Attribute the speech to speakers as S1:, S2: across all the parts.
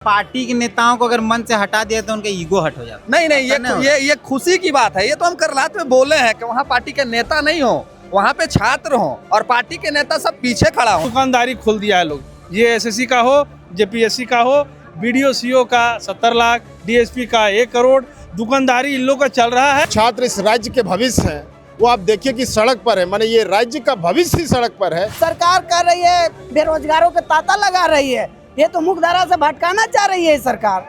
S1: Party के नेताओं को अगर मन से हटा दिया तो उनका ईगो हट हो जाता है।
S2: नहीं, ये खुशी की बात है। ये तो हम करलात में बोले हैं कि वहाँ पार्टी के नेता नहीं हो, वहाँ पे छात्र हो और पार्टी के नेता सब पीछे खड़ा हो।
S3: दुकानदारी खोल दिया है लोग, ये एसएससी का हो, जेपीएससी का हो, बीडीओ सीओ का 70 लाख, डीएसपी का 1 करोड़, दुकानदारी इन लोगों का चल रहा है।
S4: छात्र इस राज्य के भविष्य हैं, वो आप देखिए कि सड़क पर है, माने ये राज्य का भविष्य ही सड़क पर है।
S5: सरकार कर रही है, बेरोजगारों के तांता लगा रही है, ये तो मुख्यधारा से भटकाना चाह रही है सरकार।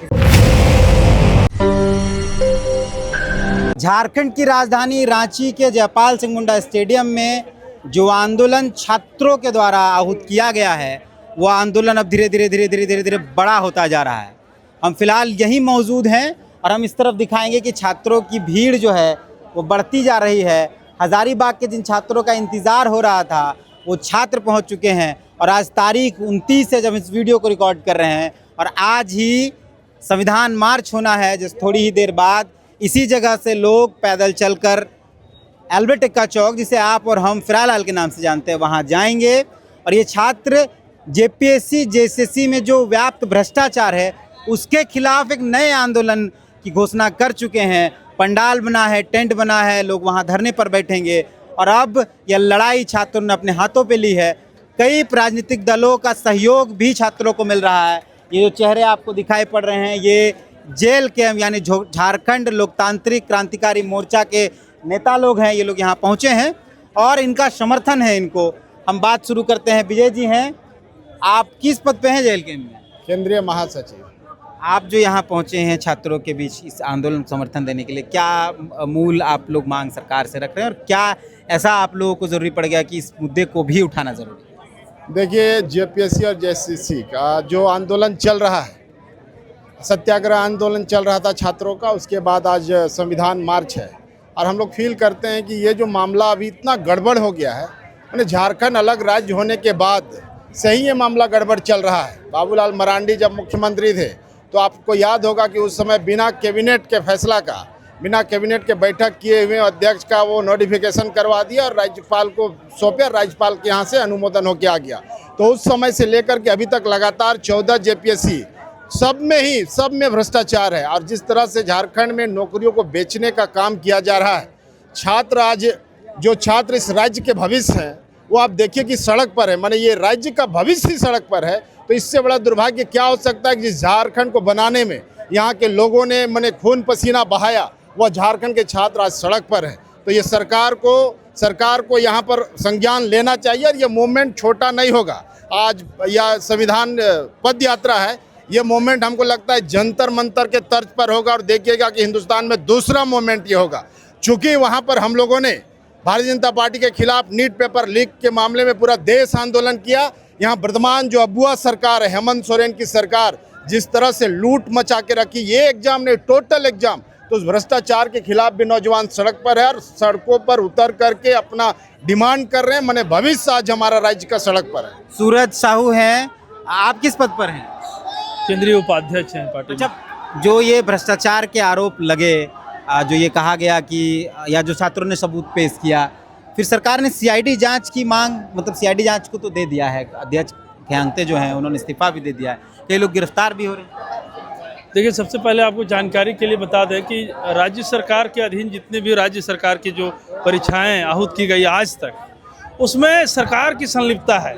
S1: झारखंड की राजधानी रांची के जयपाल सिंह मुंडा स्टेडियम में जो आंदोलन छात्रों के द्वारा आहूत किया गया है, वो आंदोलन अब धीरे धीरे बड़ा होता जा रहा है। हम फिलहाल यहीं मौजूद हैं और हम इस तरफ दिखाएंगे कि छात्रों की भीड़ जो है वो बढ़ती जा रही है। हज़ारीबाग के जिन छात्रों का इंतज़ार हो रहा था वो छात्र पहुंच चुके हैं और आज तारीख 29 है जब इस वीडियो को रिकॉर्ड कर रहे हैं और आज ही संविधान मार्च होना है, जिस थोड़ी ही देर बाद इसी जगह से लोग पैदल चलकर एल्बर्ट एक्का चौक, जिसे आप और हम फिरालाल के नाम से जानते हैं, वहां जाएंगे। और ये छात्र जेपीएससी जेएसएससी में जो व्याप्त भ्रष्टाचार है उसके खिलाफ एक नए आंदोलन की घोषणा कर चुके हैं। पंडाल बना है, टेंट बना है, लोग वहां धरने पर बैठेंगे और अब यह लड़ाई छात्रों ने अपने हाथों पे ली है। कई राजनीतिक दलों का सहयोग भी छात्रों को मिल रहा है। ये जो चेहरे आपको दिखाई पड़ रहे हैं ये जेल के यानी झारखंड लोकतांत्रिक क्रांतिकारी मोर्चा के नेता लोग हैं। ये लोग यहाँ पहुँचे हैं और इनका समर्थन है इनको। हम बात शुरू करते हैं। विजय जी हैं, आप किस पद पे हैं जेल के में?
S4: केंद्रीय महासचिव।
S1: आप जो यहाँ पहुँचे हैं छात्रों के बीच इस आंदोलन को समर्थन देने के लिए, क्या मूल आप लोग मांग सरकार से रख रहे हैं और क्या ऐसा आप लोगों को ज़रूरी पड़ गया कि इस मुद्दे को भी उठाना ज़रूरी है?
S4: देखिए, जेपीएससी और जेएसएससी का जो आंदोलन चल रहा है, सत्याग्रह आंदोलन चल रहा था छात्रों का, उसके बाद आज संविधान मार्च है और हम लोग फील करते हैं कि ये जो मामला अभी इतना गड़बड़ हो गया है, यानी झारखंड अलग राज्य होने के बाद से ही ये मामला गड़बड़ चल रहा है। बाबूलाल मरांडी जब मुख्यमंत्री थे तो आपको याद होगा कि उस समय बिना कैबिनेट के फैसला का, बिना कैबिनेट के बैठक किए हुए अध्यक्ष का वो नोटिफिकेशन करवा दिया और राज्यपाल को सौंपे, राज्यपाल के यहाँ से अनुमोदन होकर आ गया। तो उस समय से लेकर के अभी तक लगातार 14 जेपीएससी सब में भ्रष्टाचार है और जिस तरह से झारखंड में नौकरियों को बेचने का काम किया जा रहा है, छात्र इस राज्य के भविष्य हैं, वो आप देखिए कि सड़क पर है, माने ये राज्य का भविष्य ही सड़क पर है। तो इससे बड़ा दुर्भाग्य क्या हो सकता है कि जिस झारखंड को बनाने में यहाँ के लोगों ने माने खून पसीना बहाया, वह झारखंड के छात्र आज सड़क पर हैं। तो ये सरकार को यहाँ पर संज्ञान लेना चाहिए और ये मूवमेंट छोटा नहीं होगा। आज यह संविधान पद यात्रा है, ये मूवमेंट हमको लगता है जंतर मंतर के तर्ज पर होगा और देखिएगा कि हिंदुस्तान में दूसरा मूवमेंट ये होगा। चूँकि वहाँ पर हम लोगों ने भारतीय जनता पार्टी के खिलाफ नीट पेपर लीक के मामले में पूरा देश आंदोलन किया। यहाँ वर्तमान जो अबुआ सरकार है, हेमंत सोरेन की सरकार, जिस तरह से लूट मचा के रखी, ये एग्जाम नहीं टोटल एग्जाम, तो उस भ्रष्टाचार के खिलाफ भी नौजवान सड़क पर है और सड़कों पर उतर करके अपना डिमांड कर रहे हैं। माने भविष्य आज हमारा राज्य का सड़क पर है।
S1: सूरज साहू हैं, आप किस पद पर हैं?
S3: केंद्रीय उपाध्यक्ष हैं पार्टी में।
S1: अच्छा, जो ये भ्रष्टाचार के आरोप लगे, जो ये कहा गया कि या जो छात्रों ने सबूत पेश किया, फिर सरकार ने सीआईडी जांच की मांग, मतलब सीआईडी जांच को तो दे दिया है, अध्यक्ष खयांगते जो हैं उन्होंने इस्तीफा भी दे दिया है, कई लोग गिरफ्तार भी हो रहे हैं।
S3: देखिए, सबसे पहले आपको जानकारी के लिए बता दें कि राज्य सरकार के अधीन जितने भी राज्य सरकार की जो परीक्षाएं आहूत की गई आज तक, उसमें सरकार की संलिप्तता है।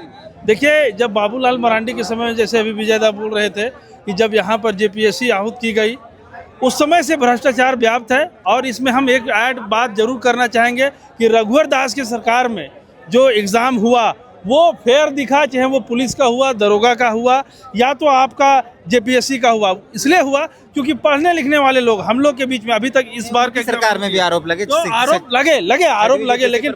S3: देखिए, जब बाबूलाल मरांडी के समय में, जैसे अभी विजय दा बोल रहे थे कि जब यहाँ पर जेपीएससी आहूत की गई, उस समय से भ्रष्टाचार व्याप्त है। और इसमें हम एक बात जरूर करना चाहेंगे कि रघुवर दास की सरकार में जो एग्ज़ाम हुआ वो फेयर दिखा, चाहे वो पुलिस का हुआ, दरोगा का हुआ या तो आपका जेपीएससी का हुआ। इसलिए हुआ क्योंकि पढ़ने लिखने वाले लोग हम लोग के बीच में अभी तक इस बार के
S1: सरकार में भी आरोप लगे,
S3: तो आरोप लगे लेकिन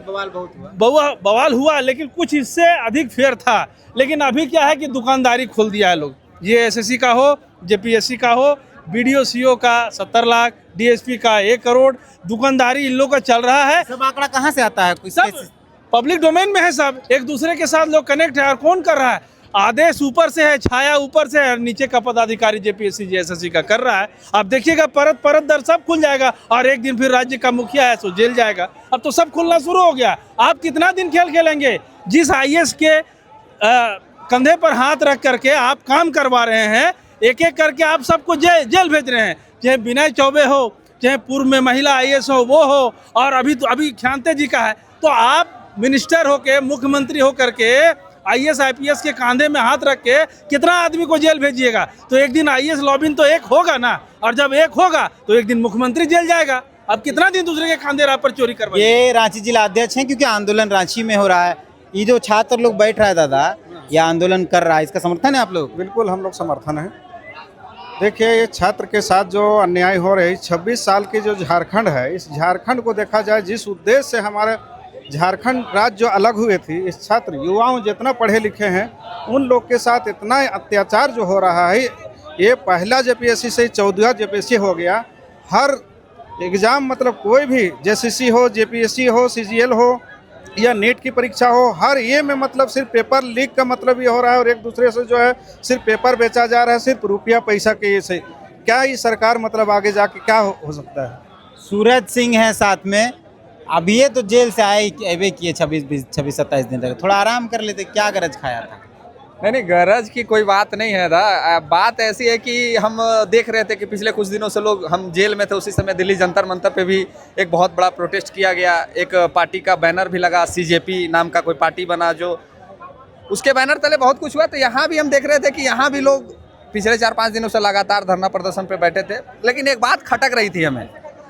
S3: बवाल हुआ, लेकिन कुछ इससे अधिक फेयर था। लेकिन अभी क्या है कि दुकानदारी खोल दिया है लोग, ये एसएससी का हो, जेपीएससी का हो, बीडीओ सीओ का 70 लाख, डीएसपी का 1 करोड़, दुकानदारी इन लोगों का चल रहा है।
S1: सब आंकड़ा कहाँ से आता है?
S3: सब पब्लिक डोमेन में है, सब एक दूसरे के साथ लोग कनेक्ट है। और कौन कर रहा है? आदेश ऊपर से है, छाया ऊपर से है, नीचे का पदाधिकारी जेपीएससी जेएसएससी का कर रहा है। आप देखिएगा परत दर सब खुल जाएगा और एक दिन फिर राज्य का मुखिया है सो जेल जाएगा। अब तो सब खुलना शुरू हो गया। आप कितना दिन खेल खेलेंगे? जिस आईएएस के कंधे पर हाथ रख करके आप काम करवा रहे हैं, एक एक करके आप सबको जेल भेज रहे हैं, चाहे विनय चौबे हो, चाहे पूर्व में महिला IAS हो, वो हो, और अभी ख्यांते जी का है। तो आप मिनिस्टर होके, मुख्यमंत्री होकर के IAS IPS के कांधे में हाथ रख के कितना आदमी को जेल भेजिएगा? तो एक दिन IAS लॉबिन तो एक होगा ना, और जब एक होगा तो एक दिन मुख्यमंत्री जेल जाएगा। अब कितना दिन दूसरे के कांधे राह पर चोरी करवाएं?
S1: ये रांची जिला अध्यक्ष हैं, क्योंकि आंदोलन रांची में हो रहा है। ये जो छात्र लोग बैठ रहा है दादा, ये आंदोलन कर रहा है, इसका समर्थन है आप लोग?
S6: बिल्कुल हम लोग समर्थन है। देखिए, ये छात्र के साथ जो अन्याय हो रही 26 साल की जो झारखंड है, इस झारखंड को देखा जाए, जिस उद्देश्य से हमारे झारखंड राज्य जो अलग हुए थी, इस छात्र युवाओं जितना पढ़े लिखे हैं उन लोग के साथ इतना अत्याचार जो हो रहा है, ये पहला JPSC से 14वां JPSC हो गया। हर एग्ज़ाम मतलब कोई भी JCC हो, JPSC हो, CGL हो या नेट की परीक्षा हो, हर ये में मतलब सिर्फ पेपर लीक का मतलब ये हो रहा है, और एक दूसरे से जो है सिर्फ पेपर बेचा जा रहा है, सिर्फ रुपया पैसा के ये से। क्या ये सरकार मतलब आगे जाके क्या हो सकता है?
S1: सूरज सिंह है साथ में, अब ये तो जेल से आए किए 26-27 दिन तक, थोड़ा आराम कर लेते, क्या गरज खाया था?
S2: नहीं, गरज की कोई बात नहीं है दा। बात ऐसी है कि हम देख रहे थे कि पिछले कुछ दिनों से लोग, हम जेल में थे उसी समय दिल्ली जंतर मंतर पे भी एक बहुत बड़ा प्रोटेस्ट किया गया। एक पार्टी का बैनर भी लगा, CJP नाम का कोई पार्टी बना, जो उसके बैनर तले बहुत कुछ हुआ। तो यहाँ भी हम देख रहे थे कि यहाँ भी लोग पिछले 4-5 दिनों से लगातार धरना प्रदर्शन पे बैठे थे। लेकिन एक बात खटक रही थी हमें,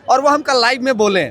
S2: और वो हम कल लाइव में बोले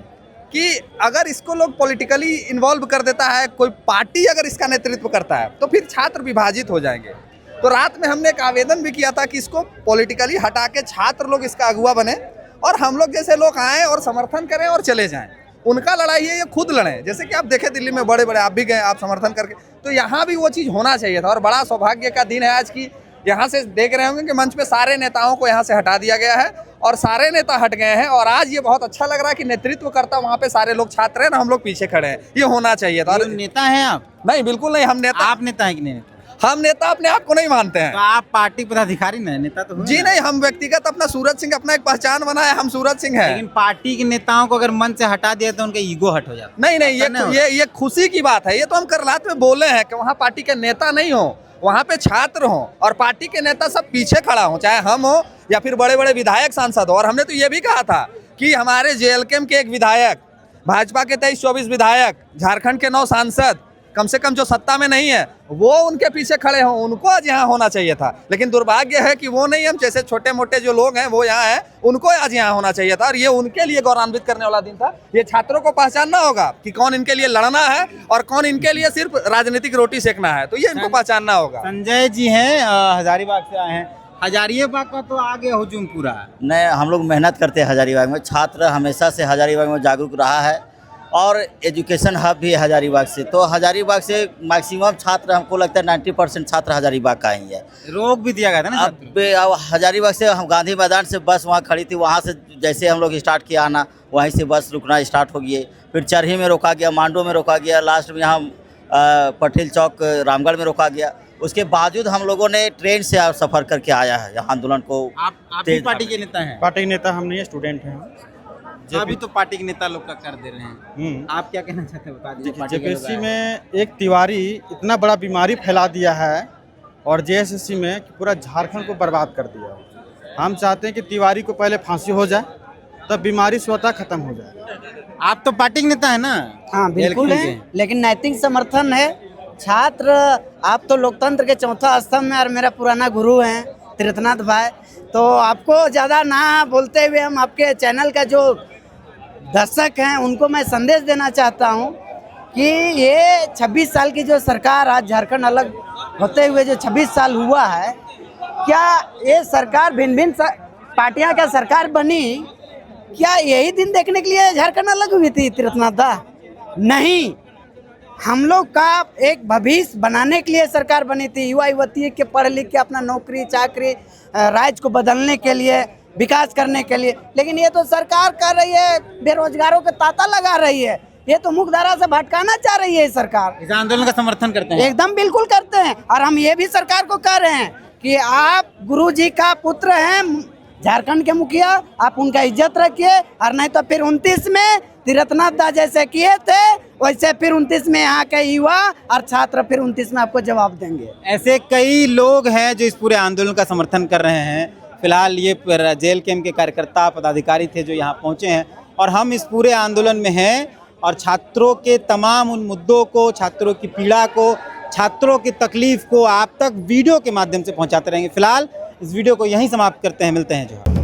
S2: कि अगर इसको लोग पॉलिटिकली इन्वॉल्व कर देता है, कोई पार्टी अगर इसका नेतृत्व करता है, तो फिर छात्र विभाजित हो जाएंगे। तो रात में हमने एक आवेदन भी किया था कि इसको पॉलिटिकली हटा के छात्र लोग इसका अगुवा बने, और हम लोग जैसे लोग आएँ और समर्थन करें और चले जाएं। उनका लड़ाई है, ये खुद लड़ें। जैसे कि आप देखें दिल्ली में बड़े बड़े आप भी गए, आप समर्थन करके, तो यहाँ भी वो चीज़ होना चाहिए था। और बड़ा सौभाग्य का दिन है आज की, यहाँ से देख रहे होंगे कि मंच पे सारे नेताओं को यहाँ से हटा दिया गया है, और सारे नेता हट गए हैं। और आज ये बहुत अच्छा लग रहा है कि नेतृत्व करता वहाँ पे सारे लोग छात्र हैं ना, हम लोग पीछे खड़े हैं। ये होना चाहिए था।
S1: नेता हैं आप?
S2: नहीं, बिल्कुल नहीं। हम नेता,
S1: आप नेता हैं कि नहीं?
S2: हम नेता अपने आप को नहीं मानते हैं।
S1: तो आप पार्टी पदाधिकारी ना, नेता तो हुए
S2: जी
S1: ना?
S2: नहीं, हम व्यक्तिगत अपना सूरज सिंह अपना एक पहचान बना है, हम सूरज सिंह हैं।
S1: लेकिन पार्टी के नेताओं को अगर मन से हटा दिया तो उनका ईगो हट हो जाता है।
S2: नहीं, ये खुशी की बात है। ये तो हम कल रात में बोले हैं कि वहाँ पार्टी के नेता नहीं हो, वहाँ पे छात्र हों, और पार्टी के नेता सब पीछे खड़ा हों, चाहे हम हो या फिर बड़े बड़े विधायक सांसद हो। और हमने तो ये भी कहा था कि हमारे JLKM के एक विधायक, भाजपा के 23-24 विधायक, झारखंड के 9 सांसद, कम से कम जो सत्ता में नहीं है, वो उनके पीछे खड़े हों, उनको आज यहाँ होना चाहिए था। लेकिन दुर्भाग्य है कि वो नहीं, हम जैसे छोटे मोटे जो लोग हैं वो यहाँ हैं, उनको आज यहाँ होना चाहिए था। और ये उनके लिए गौरवान्वित करने वाला दिन था। ये छात्रों को पहचानना होगा कि कौन इनके लिए लड़ना है और कौन इनके लिए सिर्फ राजनीतिक रोटी सेकना है, तो ये इनको पहचानना होगा।
S1: संजय जी हैं, हजारीबाग से आए हैं। हजारीबाग का तो आगे हुजूम पूरा है।
S7: नहीं, हम लोग मेहनत करते हैं हजारीबाग में। छात्र हमेशा से हजारीबाग में जागरूक रहा है, और एजुकेशन हब भी है हजारीबाग से। तो हजारीबाग से मैक्सिमम छात्र, हमको लगता है 90% छात्र हजारीबाग का ही है।
S1: रोक भी दिया गया था ना।
S7: अब हजारीबाग से हम गांधी मैदान से बस वहाँ खड़ी थी, वहाँ से जैसे हम लोग स्टार्ट किया आना, वहीं से बस रुकना स्टार्ट हो गई। फिर चरही में रोका गया, मांडो में रोका गया, लास्ट में यहाँ पटेल चौक रामगढ़ में रोका गया। उसके बावजूद हम लोगों ने ट्रेन से सफ़र करके आया है यहाँ आंदोलन को।
S1: आप भी पार्टी के नेता हैं?
S6: पार्टी के नेता हम नहीं, स्टूडेंट हैं।
S1: अभी तो पार्टी के नेता लोग का कर दे रहे हैं, आप क्या कहना चाहते हैं, बता दीजिए।
S6: JPSC में एक तिवारी इतना बड़ा बीमारी फैला दिया है, और JSSC में पूरा झारखंड को बर्बाद कर दिया। हम चाहते हैं कि तिवारी को पहले फांसी हो जाए, तब बीमारी स्वतः खत्म हो जाए।
S1: आप तो पार्टी के नेता है ना?
S5: हाँ बिल्कुल है, लेकिन नैतिक समर्थन है। छात्र, आप तो लोकतंत्र के चौथा स्तंभ में, और मेरा पुराना गुरु हैं तीर्थनाथ भाई, तो आपको ज़्यादा ना बोलते हुए हम आपके चैनल का जो दर्शक हैं उनको मैं संदेश देना चाहता हूं कि ये 26 साल की जो सरकार, आज झारखंड अलग होते हुए जो 26 साल हुआ है, क्या ये सरकार भिन्न भिन्न पार्टियां क्या सरकार बनी, क्या यही दिन देखने के लिए झारखंड अलग हुई थी तीर्थनाथ दा? नहीं, हम लोग का एक भविष्य बनाने के लिए सरकार बनी थी। युवा युवती के पढ़ लिख के अपना नौकरी चाकरी, राज्य को बदलने के लिए, विकास करने के लिए। लेकिन ये तो सरकार कर रही है, बेरोजगारों के तांता लगा रही है। ये तो मुख्यधारा से भटकाना चाह रही है सरकार।
S1: इस आंदोलन का समर्थन करते हैं?
S5: एकदम बिल्कुल करते हैं। और हम ये भी सरकार को कह रहे हैं कि आप गुरुजी का पुत्र हैं, झारखंड के मुखिया, आप उनका इज्जत रखिए, और नहीं तो फिर 29 में तीर्थनाथ दा जैसे किए थे वैसे फिर 29 में यहाँ के युवा और छात्र फिर 29 में आपको जवाब देंगे।
S1: ऐसे कई लोग हैं जो इस पूरे आंदोलन का समर्थन कर रहे हैं। फिलहाल ये जेल कैंप के कार्यकर्ता पदाधिकारी थे जो यहाँ पहुँचे हैं और हम इस पूरे आंदोलन में हैं और छात्रों के तमाम उन मुद्दों को, छात्रों की पीड़ा को, छात्रों की तकलीफ को आप तक वीडियो के माध्यम से पहुँचाते रहेंगे। फिलहाल इस वीडियो को यहीं समाप्त करते हैं, मिलते हैं जो